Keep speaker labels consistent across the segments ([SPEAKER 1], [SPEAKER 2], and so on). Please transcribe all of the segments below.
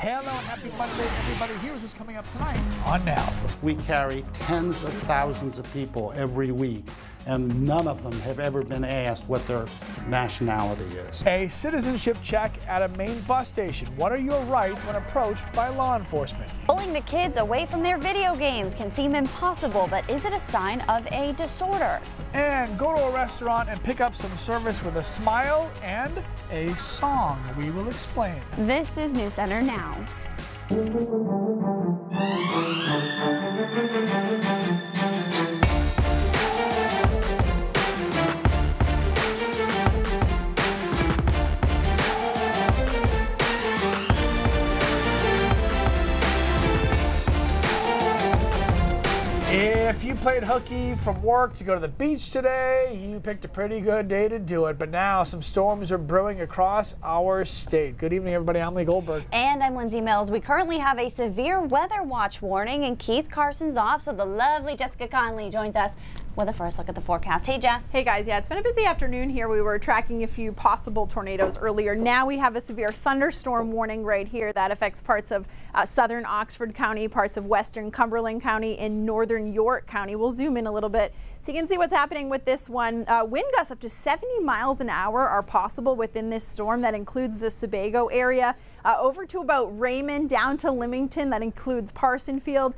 [SPEAKER 1] Hello and happy Monday, everybody. Here's what's coming up tonight on Now.
[SPEAKER 2] We carry tens of thousands of people every week, and none of them have ever been asked what their nationality is.
[SPEAKER 1] A citizenship check at a Maine bus station. What are your rights when approached by law enforcement?
[SPEAKER 3] Pulling the kids away from their video games can seem impossible, but is it a sign of a disorder?
[SPEAKER 1] And go to a restaurant and pick up some service with a smile and a song. We will explain.
[SPEAKER 3] This is News Center Now.
[SPEAKER 1] If you played hooky from work to go to the beach today, you picked a pretty good day to do it. But now some storms are brewing across our state. Good evening, everybody. I'm Lee Goldberg.
[SPEAKER 3] And I'm Lindsay Mills. We currently have a severe weather watch warning, and Keith Carson's off, so the lovely Jessica Conley joins us with a first look at the forecast. Hey, Jess.
[SPEAKER 4] Hey, guys. Yeah, it's been a busy afternoon here. We were tracking a few possible tornadoes earlier. Now we have a severe thunderstorm warning right here that affects parts of southern Oxford County, parts of western Cumberland County, and northern York County. We'll zoom in a little bit so you can see what's happening with this one. Wind gusts up to 70 miles an hour are possible within this storm. That includes the Sebago area over to about Raymond, down to Leamington. That includes Parsonfield.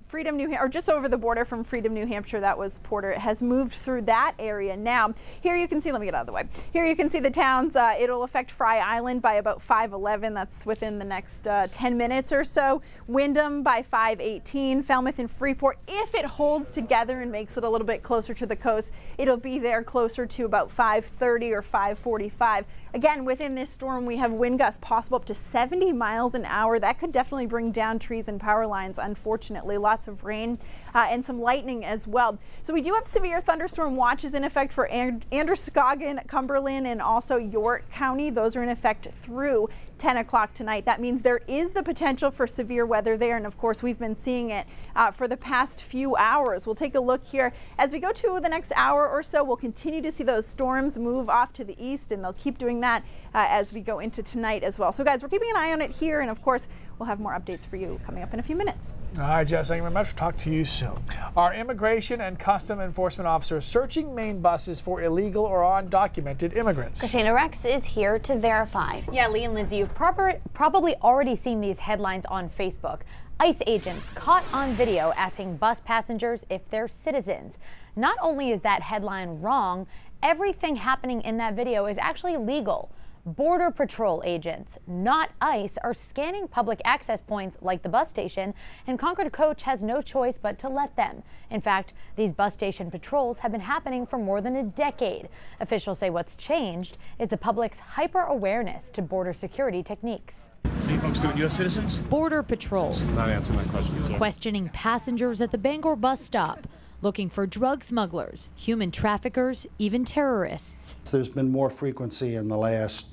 [SPEAKER 4] Freedom, New Hampshire, or just over the border from Freedom, New Hampshire, that was Porter. It has moved through that area now. Here you can see, let me get out of the way. Here you can see the towns. It'll affect Fry Island by about 5:11. That's within the next 10 minutes or so. Windham by 5:18. Falmouth and Freeport, if it holds together and makes it a little bit closer to the coast, it'll be there closer to about 5:30 or 5:45. Again, within this storm, we have wind gusts possible up to 70 miles an hour. That could definitely bring down trees and power lines, unfortunately. Lots of rain and some lightning as well. So we do have severe thunderstorm watches in effect for Androscoggin, Cumberland, and also York County. Those are in effect through 10 o'clock tonight. That means there is the potential for severe weather there, and of course we've been seeing it for the past few hours. We'll take a look here as we go to the next hour or so. We'll continue to see those storms move off to the east, and they'll keep doing that as we go into tonight as well. So guys, we're keeping an eye on it here, and of course we'll have more updates for you coming up in a few minutes.
[SPEAKER 1] All right, Jess, thank you very much. We'll talk to you soon. Our immigration and custom enforcement officers searching Maine buses for illegal or undocumented immigrants.
[SPEAKER 3] Christina Rex is here to verify.
[SPEAKER 5] Yeah, Lee and Lindsay, you've probably already seen these headlines on Facebook. ICE agents caught on video asking bus passengers if they're citizens. Not only is that headline wrong, everything happening in that video is actually legal. Border Patrol agents, not ICE, are scanning public access points like the bus station, and Concord Coach has no choice but to let them. In fact, these bus station patrols have been happening for more than a decade. Officials say what's changed is the public's hyper-awareness to border security techniques.
[SPEAKER 6] Are you folks doing U.S. citizens?
[SPEAKER 5] Border Patrol.
[SPEAKER 6] Not answering my questions.
[SPEAKER 5] Questioning passengers at the Bangor bus stop, looking for drug smugglers, human traffickers, even terrorists.
[SPEAKER 2] There's been more frequency in the last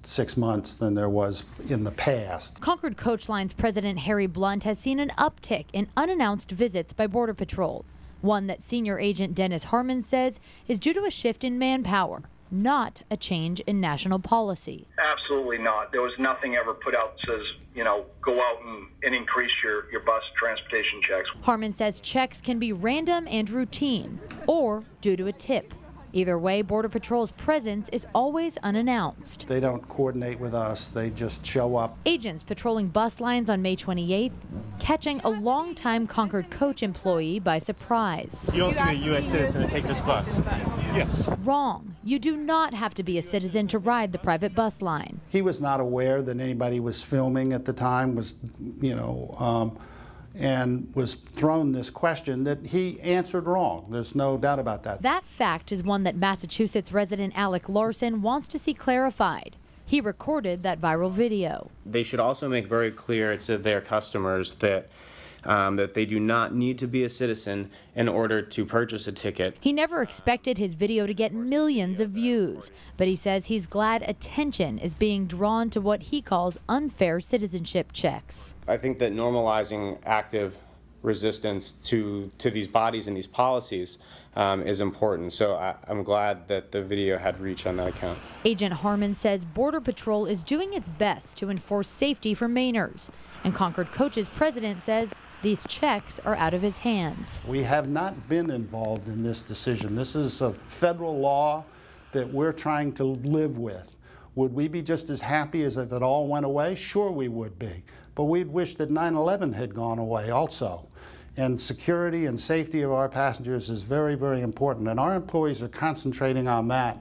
[SPEAKER 2] 6 months than there was in the past.
[SPEAKER 5] Concord Coach Line's President Harry Blunt has seen an uptick in unannounced visits by Border Patrol, one that Senior Agent Dennis Harmon says is due to a shift in manpower, not a change in national policy.
[SPEAKER 7] Absolutely not. There was nothing ever put out that says, go out and increase your bus transportation checks.
[SPEAKER 5] Harmon says checks can be random and routine, or due to a tip. Either way, Border Patrol's presence is always unannounced.
[SPEAKER 2] They don't coordinate with us, they just show up.
[SPEAKER 5] Agents patrolling bus lines on May 28th, catching a longtime Concord Coach employee by surprise.
[SPEAKER 6] You don't have to be a U.S. citizen to take this bus? Yes.
[SPEAKER 5] Wrong. You do not have to be a citizen to ride the private bus line.
[SPEAKER 2] He was not aware that anybody was filming at the time, and was thrown this question that he answered wrong. There's no doubt about that.
[SPEAKER 5] That fact is one that Massachusetts resident Alec Larson wants to see clarified. He recorded that viral video.
[SPEAKER 8] They should also make very clear to their customers that they do not need to be a citizen in order to purchase a ticket.
[SPEAKER 5] He never expected his video to get millions of views, but he says he's glad attention is being drawn to what he calls unfair citizenship checks.
[SPEAKER 8] I think that normalizing active resistance to these bodies and these policies is important. So I'm glad that the video had reach on that account.
[SPEAKER 9] Agent Harmon says Border Patrol is doing its best to enforce safety for Mainers. And Concord Coach's president says these checks are out of his hands.
[SPEAKER 2] We have not been involved in this decision. This is a federal law that we're trying to live with. Would we be just as happy as if it all went away? Sure we would be. But we'd wish that 9/11 had gone away also. And security and safety of our passengers is very, very important. And our employees are concentrating on that.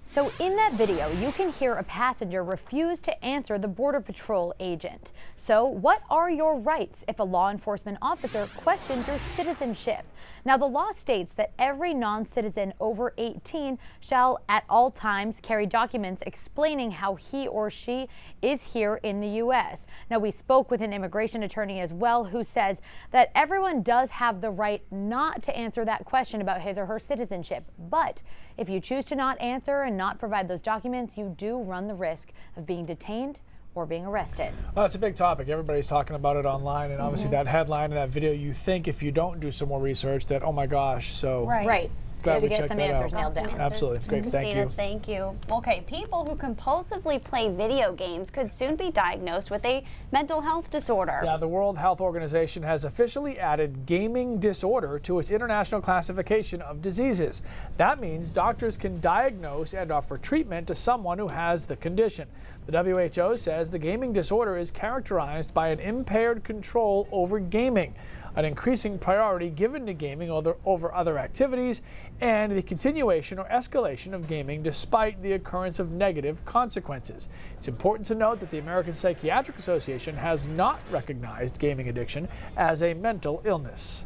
[SPEAKER 5] So in that video, you can hear a passenger refuse to answer the Border Patrol agent. So what are your rights if a law enforcement officer questions your citizenship? Now, the law states that every non-citizen over 18 shall at all times carry documents explaining how he or she is here in the U.S. Now, we spoke with an immigration attorney as well who says that everyone does have the right not to answer that question about his or her citizenship. But if you choose to not answer and not provide those documents, you do run the risk of being detained or being arrested.
[SPEAKER 1] Well, it's a big topic. Everybody's talking about it online, and obviously that headline and that video, you think if you don't do some more research that, oh my gosh, so
[SPEAKER 5] Right.
[SPEAKER 1] glad
[SPEAKER 5] To
[SPEAKER 1] we
[SPEAKER 5] get
[SPEAKER 1] checked
[SPEAKER 5] some
[SPEAKER 1] that
[SPEAKER 5] answers
[SPEAKER 1] out.
[SPEAKER 5] nailed down.
[SPEAKER 1] Absolutely. Great.
[SPEAKER 3] Christina,
[SPEAKER 1] Thank you.
[SPEAKER 3] thank you. Okay, people who compulsively play video games could soon be diagnosed with a mental health disorder.
[SPEAKER 1] Yeah, the World Health Organization has officially added gaming disorder to its international classification of diseases. That means doctors can diagnose and offer treatment to someone who has the condition. The WHO says the gaming disorder is characterized by an impaired control over gaming, an increasing priority given to gaming over other activities, and the continuation or escalation of gaming despite the occurrence of negative consequences. It's important to note that the American Psychiatric Association has not recognized gaming addiction as a mental illness.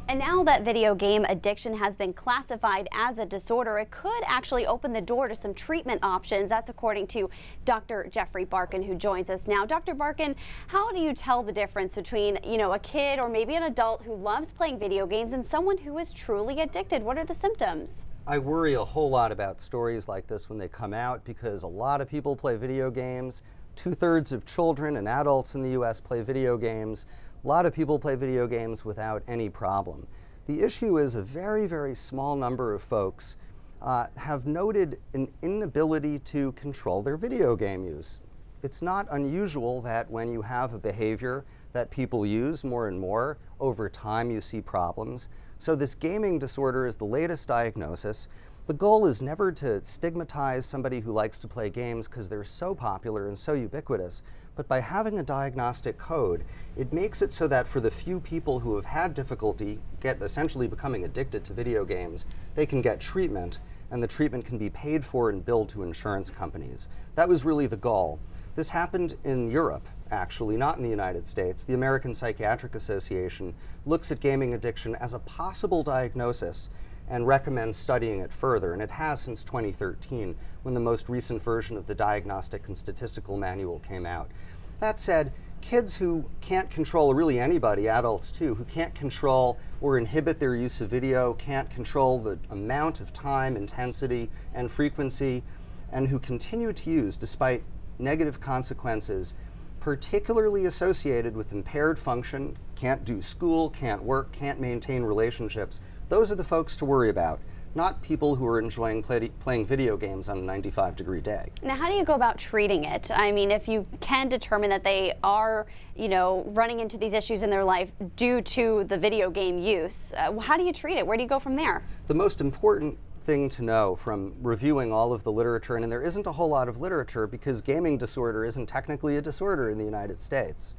[SPEAKER 3] And now that video game addiction has been classified as a disorder, it could actually open the door to some treatment options. That's according to Dr. Jeffrey Barkin, who joins us now. Dr. Barkin, how do you tell the difference between, a kid or maybe an adult who loves playing video games and someone who is truly addicted? What are the symptoms?
[SPEAKER 10] I worry a whole lot about stories like this when they come out because a lot of people play video games. 2/3 of children and adults in the U.S. play video games. A lot of people play video games without any problem. The issue is a very, very small number of folks have noted an inability to control their video game use. It's not unusual that when you have a behavior that people use more and more, over time you see problems. So this gaming disorder is the latest diagnosis. The goal is never to stigmatize somebody who likes to play games because they're so popular and so ubiquitous, but by having a diagnostic code, it makes it so that for the few people who have had difficulty essentially becoming addicted to video games, they can get treatment, and the treatment can be paid for and billed to insurance companies. That was really the goal. This happened in Europe, actually, not in the United States. The American Psychiatric Association looks at gaming addiction as a possible diagnosis and recommends studying it further, and it has since 2013, when the most recent version of the Diagnostic and Statistical Manual came out. That said, kids who can't control, really anybody, adults too, who can't control or inhibit their use of video, can't control the amount of time, intensity, and frequency, and who continue to use despite negative consequences, particularly associated with impaired function, can't do school, can't work, can't maintain relationships, those are the folks to worry about, not people who are enjoying playing video games on a 95-degree day.
[SPEAKER 3] Now, how do you go about treating it? I mean, if you can determine that they are, running into these issues in their life due to the video game use, how do you treat it? Where do you go from there?
[SPEAKER 10] The most important thing to know from reviewing all of the literature, and there isn't a whole lot of literature because gaming disorder isn't technically a disorder in the United States,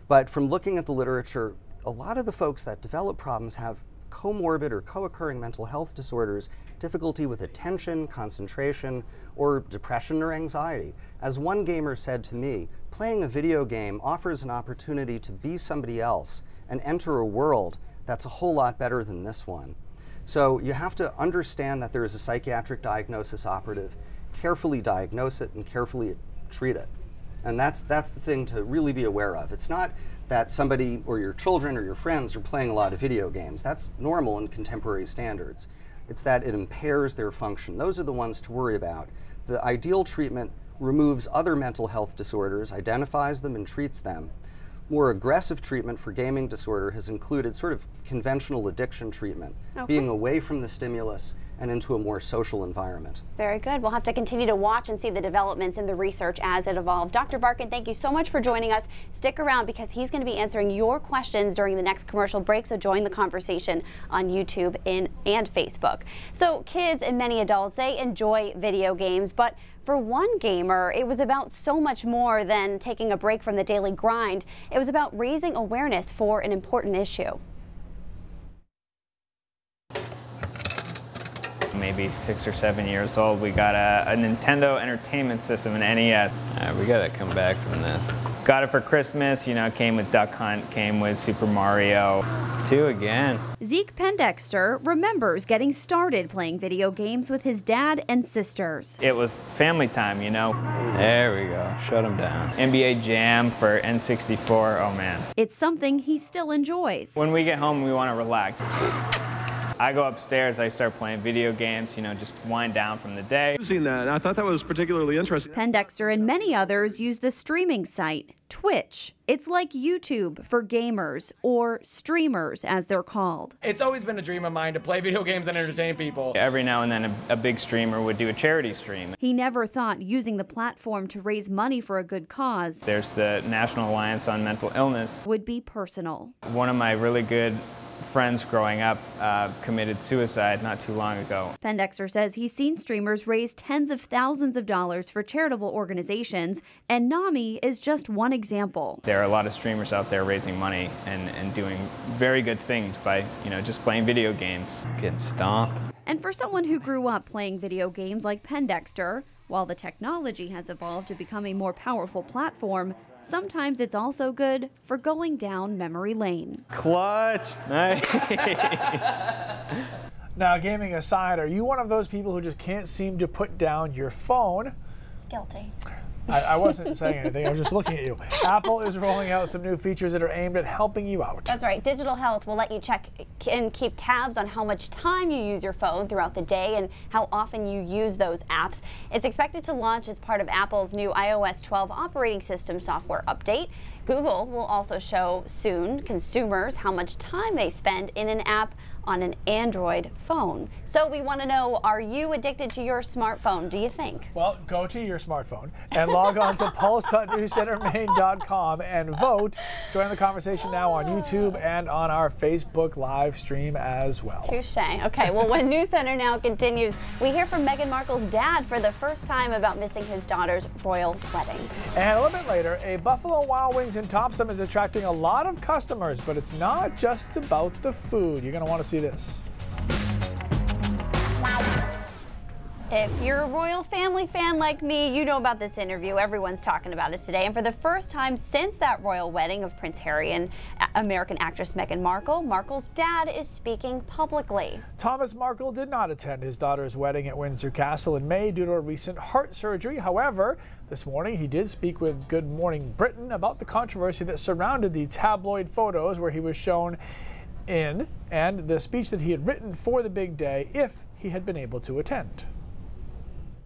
[SPEAKER 10] but from looking at the literature, a lot of the folks that develop problems have comorbid or co-occurring mental health disorders, difficulty with attention, concentration, or depression or anxiety. As one gamer said to me, playing a video game offers an opportunity to be somebody else and enter a world that's a whole lot better than this one. So you have to understand that there is a psychiatric diagnosis operative, carefully diagnose it and carefully treat it. And that's the thing to really be aware of. It's not that somebody or your children or your friends are playing a lot of video games. That's normal in contemporary standards. It's that it impairs their function. Those are the ones to worry about. The ideal treatment removes other mental health disorders, identifies them and treats them. More aggressive treatment for gaming disorder has included sort of conventional addiction treatment, being away from the stimulus and into a more social environment.
[SPEAKER 3] Very good. We'll have to continue to watch and see the developments in the research as it evolves. Dr. Barkan, thank you so much for joining us. Stick around because he's going to be answering your questions during the next commercial break, so join the conversation on YouTube and Facebook. So kids and many adults, they enjoy video games, but for one gamer, it was about so much more than taking a break from the daily grind. It was about raising awareness for an important issue.
[SPEAKER 11] Maybe 6 or 7 years old, we got a Nintendo Entertainment System, an NES. We gotta come back from this. Got it for Christmas, you know, it came with Duck Hunt, came with Super Mario. 2 again.
[SPEAKER 3] Zeke Pendexter remembers getting started playing video games with his dad and sisters.
[SPEAKER 11] It was family time, you know. There we go, shut him down. NBA Jam for N64, oh man.
[SPEAKER 3] It's something he still enjoys.
[SPEAKER 11] When we get home, we wanna relax. I go upstairs, I start playing video games, you know, just wind down from the day.
[SPEAKER 12] I've seen that, and I thought that was particularly interesting.
[SPEAKER 3] Pendexter and many others use the streaming site, Twitch. It's like YouTube for gamers, or streamers as they're called.
[SPEAKER 13] It's always been a dream of mine to play video games and entertain people.
[SPEAKER 11] Every now and then a big streamer would do a charity stream.
[SPEAKER 3] He never thought using the platform to raise money for a good cause,
[SPEAKER 11] There's the National Alliance on Mental Illness,
[SPEAKER 3] would be personal.
[SPEAKER 11] One of my really good friends growing up committed suicide not too long ago.
[SPEAKER 3] Pendexter says he's seen streamers raise tens of thousands of dollars for charitable organizations, and NAMI is just one example.
[SPEAKER 11] There are a lot of streamers out there raising money and doing very good things by, you know, just playing video games. Getting stomped.
[SPEAKER 3] And for someone who grew up playing video games like Pendexter, while the technology has evolved to become a more powerful platform, sometimes it's also good for going down memory lane.
[SPEAKER 11] Clutch! Nice.
[SPEAKER 1] Now, gaming aside, are you one of those people who just can't seem to put down your phone?
[SPEAKER 3] Guilty.
[SPEAKER 1] I wasn't saying anything, I was just looking at you. Apple is rolling out some new features that are aimed at helping you out.
[SPEAKER 3] That's right. Digital Health will let you check and keep tabs on how much time you use your phone throughout the day and how often you use those apps. It's expected to launch as part of Apple's new iOS 12 operating system software update. Google will also show soon consumers how much time they spend in an app on an Android phone. So we want to know, are you addicted to your smartphone, do you think?
[SPEAKER 1] Well, go to your smartphone and log on to pulse.newscentermaine.com and vote. Join the conversation now on YouTube and on our Facebook live stream as well.
[SPEAKER 3] Touche. Okay, well, when News Center Now continues, we hear from Meghan Markle's dad for the first time about missing his daughter's royal wedding.
[SPEAKER 1] And a little bit later, a Buffalo Wild Wings in Topsom is attracting a lot of customers, but it's not just about the food. You're going to want to see this.
[SPEAKER 3] If you're a royal family fan like me, you know about this interview. Everyone's talking about it today. And for the first time since that royal wedding of Prince Harry and American actress Meghan Markle, Markle's dad is speaking publicly.
[SPEAKER 1] Thomas Markle did not attend his daughter's wedding at Windsor Castle in May due to a recent heart surgery. However, this morning he did speak with Good Morning Britain about the controversy that surrounded the tabloid photos where he was shown in and the speech that he had written for the big day if he had been able to attend.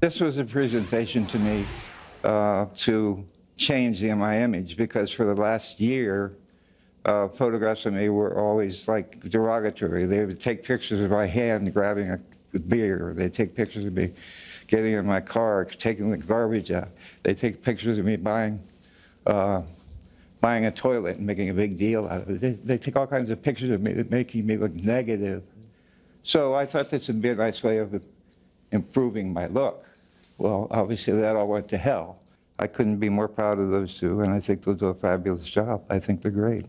[SPEAKER 14] This was a presentation to me to change my image, because for the last year, photographs of me were always like derogatory. They would take pictures of my hand grabbing a beer. They'd take pictures of me getting in my car, taking the garbage out. They'd take pictures of me buying a toilet and making a big deal out of it. They take all kinds of pictures of me, making me look negative. So I thought this would be a nice way of improving my look. Well, obviously that all went to hell. I couldn't be more proud of those two, and I think they'll do a fabulous job. I think they're great.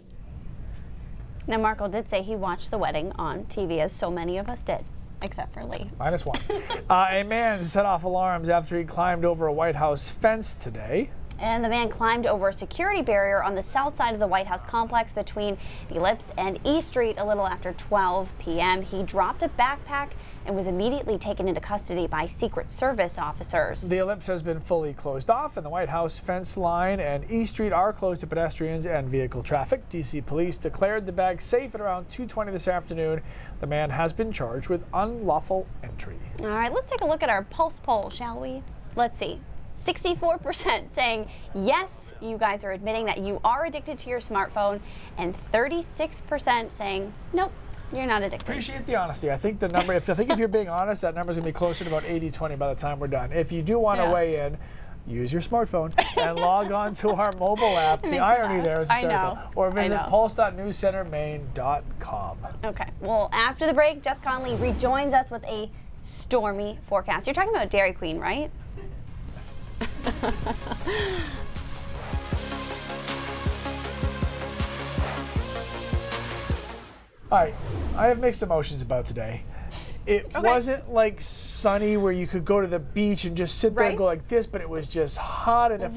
[SPEAKER 3] Now, Markle did say he watched the wedding on TV, as so many of us did, except for Lee.
[SPEAKER 1] -1. A man set off alarms after he climbed over a White House fence today.
[SPEAKER 3] And the man climbed over a security barrier on the south side of the White House complex between the Ellipse and E Street a little after 12 p.m. He dropped a backpack and was immediately taken into custody by Secret Service officers.
[SPEAKER 1] The Ellipse has been fully closed off, and the White House fence line and E Street are closed to pedestrians and vehicle traffic. D.C. police declared the bag safe at around 2:20 this afternoon. The man has been charged with unlawful entry.
[SPEAKER 3] All right, let's take a look at our Pulse poll, shall we? Let's see. 64% saying yes, you guys are admitting that you are addicted to your smartphone, and 36% saying nope, you're not addicted.
[SPEAKER 1] Appreciate the honesty. I think the number, if you're being honest, that number's gonna be closer to about 80-20 by the time we're done. If you do want to weigh in, use your smartphone and log on to our mobile app. The irony there is hysterical. Or visit pulse.newscentermaine.com.
[SPEAKER 3] Okay. Well, after the break, Jess Conley rejoins us with a stormy forecast. You're talking about Dairy Queen, right?
[SPEAKER 1] All right, I have mixed emotions about today. It wasn't like sunny where you could go to the beach and just sit there and go like this, but it was just hot. And if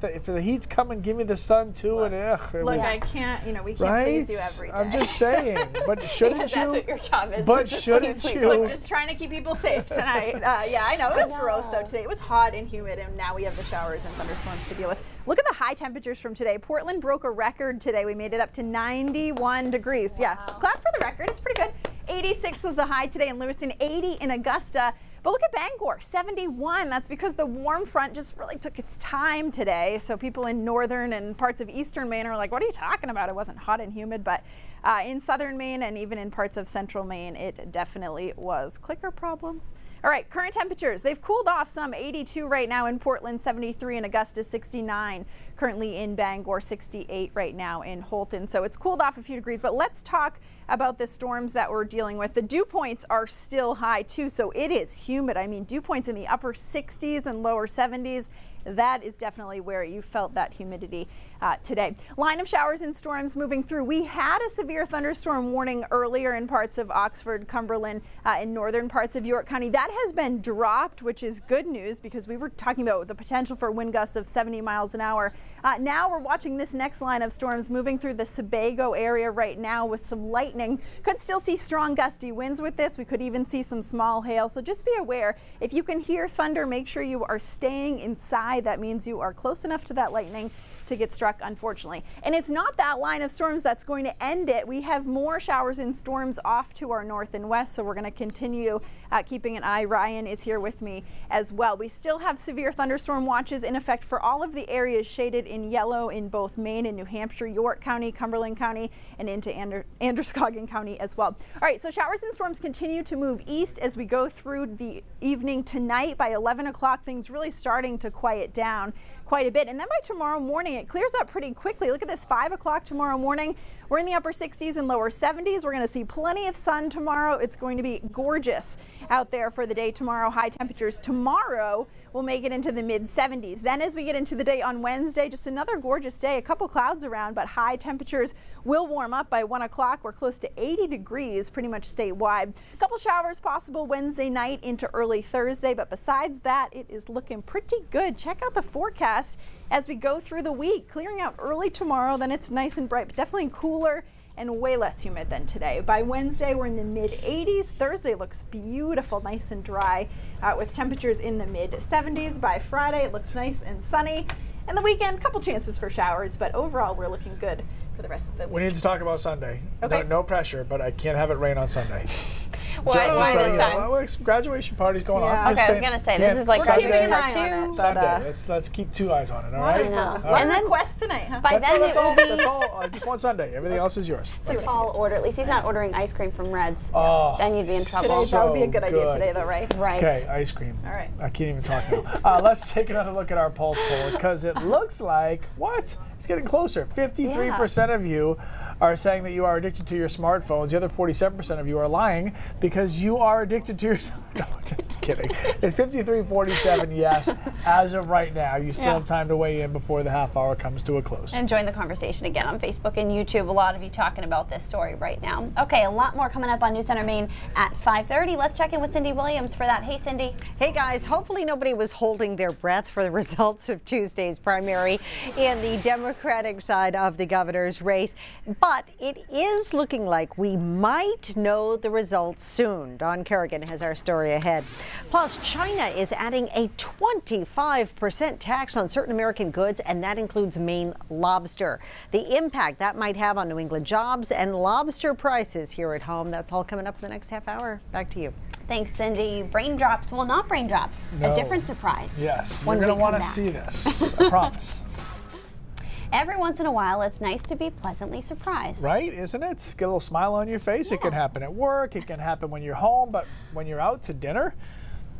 [SPEAKER 1] if the heat's coming, give me the sun too.
[SPEAKER 4] Look,
[SPEAKER 1] and
[SPEAKER 4] I can't, we can't please you every day.
[SPEAKER 1] I'm just saying, but shouldn't
[SPEAKER 3] that's
[SPEAKER 1] you?
[SPEAKER 3] That's what your job is.
[SPEAKER 1] But shouldn't you?
[SPEAKER 4] Look, just trying to keep people safe tonight. Yeah, I know. It was gross though today. It was hot and humid, and now we have the showers and thunderstorms to deal with. Look at the high temperatures from today. Portland broke a record today. We made it up to 91 degrees. Wow. Yeah, clap for the record. It's pretty good. 86 was the high today in Lewiston, 80 in Augusta. But look at Bangor, 71. That's because the warm front just really took its time today. So people in northern and parts of eastern Maine are like, what are you talking about? It wasn't hot and humid, but in southern Maine and even in parts of central Maine, it definitely was. Clicker problems. All right, current temperatures. They've cooled off some. 82 right now in Portland, 73 in Augusta, 69 currently in Bangor, 68 right now in Holton. So it's cooled off a few degrees, but let's talk about the storms that we're dealing with. The dew points are still high too, so it is humid. I mean, dew points in the upper 60s and lower 70s. That is definitely where you felt that humidity today. Line of showers and storms moving through. We had a severe thunderstorm warning earlier in parts of Oxford, Cumberland, in northern parts of York County. That has been dropped, which is good news because we were talking about the potential for wind gusts of 70 miles an hour. Now we're watching this next line of storms moving through the Sebago area right now with some lightning. Could still see strong gusty winds with this. We could even see some small hail. So just be aware, if you can hear thunder, make sure you are staying inside. That means you are close enough to that lightning to get struck, unfortunately. And it's not that line of storms that's going to end it. We have more showers and storms off to our north and west, so we're going to continue keeping an eye. Ryan is here with me as well. We still have severe thunderstorm watches in effect for all of the areas shaded in yellow in both Maine and New Hampshire, York County, Cumberland County, and into Androscoggin County as well. All right, so showers and storms continue to move east as we go through the evening tonight. By 11 o'clock, things really starting to quiet down quite a bit. And then by tomorrow morning, it clears up pretty quickly. Look at this, 5 o'clock tomorrow morning. We're in the upper 60s and lower 70s. We're going to see plenty of sun tomorrow. It's going to be gorgeous out there for the day tomorrow. High temperatures tomorrow will make it into the mid 70s. Then as we get into the day on Wednesday, just another gorgeous day, a couple clouds around, but high temperatures will warm up by 1 o'clock. We're close to 80 degrees pretty much statewide. A couple showers possible Wednesday night into early Thursday, but besides that, it is looking pretty good. Check out the forecast as we go through the week. Clearing out early tomorrow, then it's nice and bright, but definitely cooler and way less humid than today. By Wednesday, we're in the mid 80s. Thursday looks beautiful, nice and dry with temperatures in the mid 70s. By Friday, it looks nice and sunny. And the weekend, a couple chances for showers, but overall, we're looking good for the rest of the week.
[SPEAKER 1] We need to talk about Sunday. Okay. No pressure, but I can't have it rain on Sunday.
[SPEAKER 3] Why this time?
[SPEAKER 1] Well, graduation party's going on.
[SPEAKER 3] Okay, I was going to say, this is like
[SPEAKER 1] Sunday,
[SPEAKER 3] Sunday.
[SPEAKER 1] Let's keep 2 eyes on it, all right?
[SPEAKER 4] And then request tonight, huh?
[SPEAKER 3] By then it will be...
[SPEAKER 1] That's all. Just one Sunday. Everything else is yours.
[SPEAKER 3] So tall order. At least he's not ordering ice cream from Red's.
[SPEAKER 1] Oh,
[SPEAKER 3] then you'd be in trouble.
[SPEAKER 4] That would be a good idea today, though, right?
[SPEAKER 3] Right.
[SPEAKER 1] Okay, ice cream.
[SPEAKER 4] All right.
[SPEAKER 1] I can't even talk now. Let's take another look at our pulse poll because it looks like, it's getting closer. 53% of you are saying that you are addicted to your smartphones. The other 47% of you are lying because you are addicted to your... No, just kidding. It's 53-47 yes as of right now. You still have time to weigh in before the half hour comes to a close.
[SPEAKER 3] And join the conversation again on Facebook and YouTube. A lot of you talking about this story right now. Okay, a lot more coming up on News Center Maine at 5:30. Let's check in with Cindy Williams for that. Hey, Cindy.
[SPEAKER 15] Hey, guys. Hopefully nobody was holding their breath for the results of Tuesday's primary in the Democratic side of the governor's race. But it is looking like we might know the results soon. Don Kerrigan has our story ahead. Plus, China is adding a 25% tax on certain American goods, and that includes Maine lobster. The impact that might have on New England jobs and lobster prices here at home. That's all coming up in the next half hour. Back to you.
[SPEAKER 3] Thanks, Cindy. Raindrops, well, not raindrops,
[SPEAKER 1] No.
[SPEAKER 3] a different surprise.
[SPEAKER 1] Yes,
[SPEAKER 3] when
[SPEAKER 1] you're going to
[SPEAKER 3] we come
[SPEAKER 1] want to
[SPEAKER 3] back.
[SPEAKER 1] see this, I promise.
[SPEAKER 3] Every once in a while, it's nice to be pleasantly surprised.
[SPEAKER 1] Right, isn't it? Get a little smile on your face. It can happen at work, it can happen when you're home, but when you're out to dinner,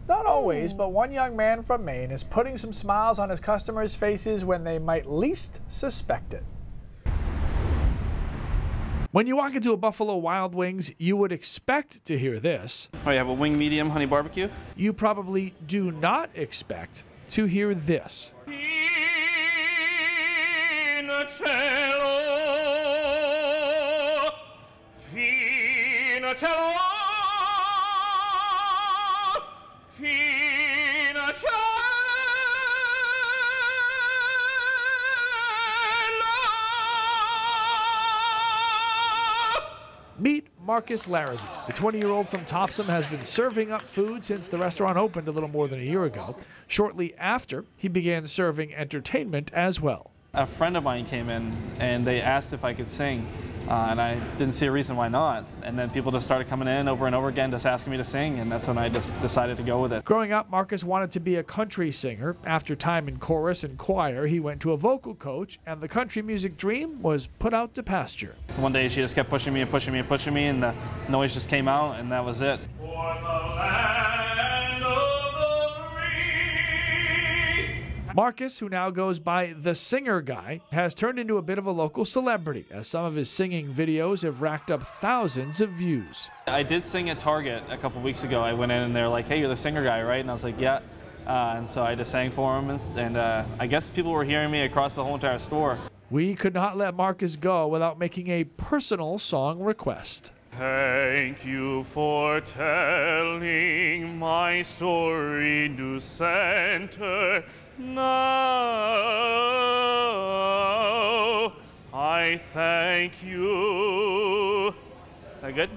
[SPEAKER 1] not always, but one young man from Maine is putting some smiles on his customers' faces when they might least suspect it. When you walk into a Buffalo Wild Wings, you would expect to hear this.
[SPEAKER 12] Oh, you have a wing medium honey barbecue?
[SPEAKER 1] You probably do not expect to hear this. Meet Marcus Larrabee. The 20-year-old from Topsom has been serving up food since the restaurant opened a little more than a year ago. Shortly after, he began serving entertainment as well.
[SPEAKER 16] A friend of mine came in and they asked if I could sing, and I didn't see a reason why not. And then people just started coming in over and over again just asking me to sing, and that's when I just decided to go with it.
[SPEAKER 1] Growing up, Marcus wanted to be a country singer. After time in chorus and choir, he went to a vocal coach, and the country music dream was put out to pasture.
[SPEAKER 16] One day she just kept pushing me and pushing me and pushing me, and the noise just came out, and that was it.
[SPEAKER 1] Marcus, who now goes by the Singer Guy, has turned into a bit of a local celebrity, as some of his singing videos have racked up thousands of views.
[SPEAKER 16] I did sing at Target a couple weeks ago. I went in and they're like, "Hey, you're the singer guy, right?" And I was like, "Yeah." And so I just sang for him, and I guess people were hearing me across the whole entire store.
[SPEAKER 1] We could not let Marcus go without making a personal song request.
[SPEAKER 17] Thank you for telling my story, New Center. Now I thank you. Is that good?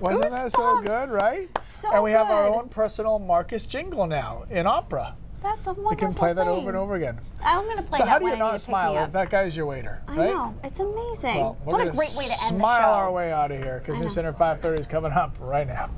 [SPEAKER 1] Wasn't that so good, right?
[SPEAKER 3] So
[SPEAKER 1] and we have our
[SPEAKER 3] good.
[SPEAKER 1] own personal Marcus jingle now in opera.
[SPEAKER 3] That's a wonderful
[SPEAKER 1] We can play that over
[SPEAKER 3] thing.
[SPEAKER 1] and over again.
[SPEAKER 3] I'm going to play
[SPEAKER 1] So
[SPEAKER 3] that
[SPEAKER 1] how do
[SPEAKER 3] when
[SPEAKER 1] you
[SPEAKER 3] I
[SPEAKER 1] not
[SPEAKER 3] need to pick
[SPEAKER 1] smile
[SPEAKER 3] me
[SPEAKER 1] if
[SPEAKER 3] up.
[SPEAKER 1] that guy's your waiter,
[SPEAKER 3] I
[SPEAKER 1] right?
[SPEAKER 3] know. It's amazing.
[SPEAKER 1] Well, we're
[SPEAKER 3] What a
[SPEAKER 1] gonna
[SPEAKER 3] great way to end the show.
[SPEAKER 1] smile our way out of here because News Center 530 is coming up right now.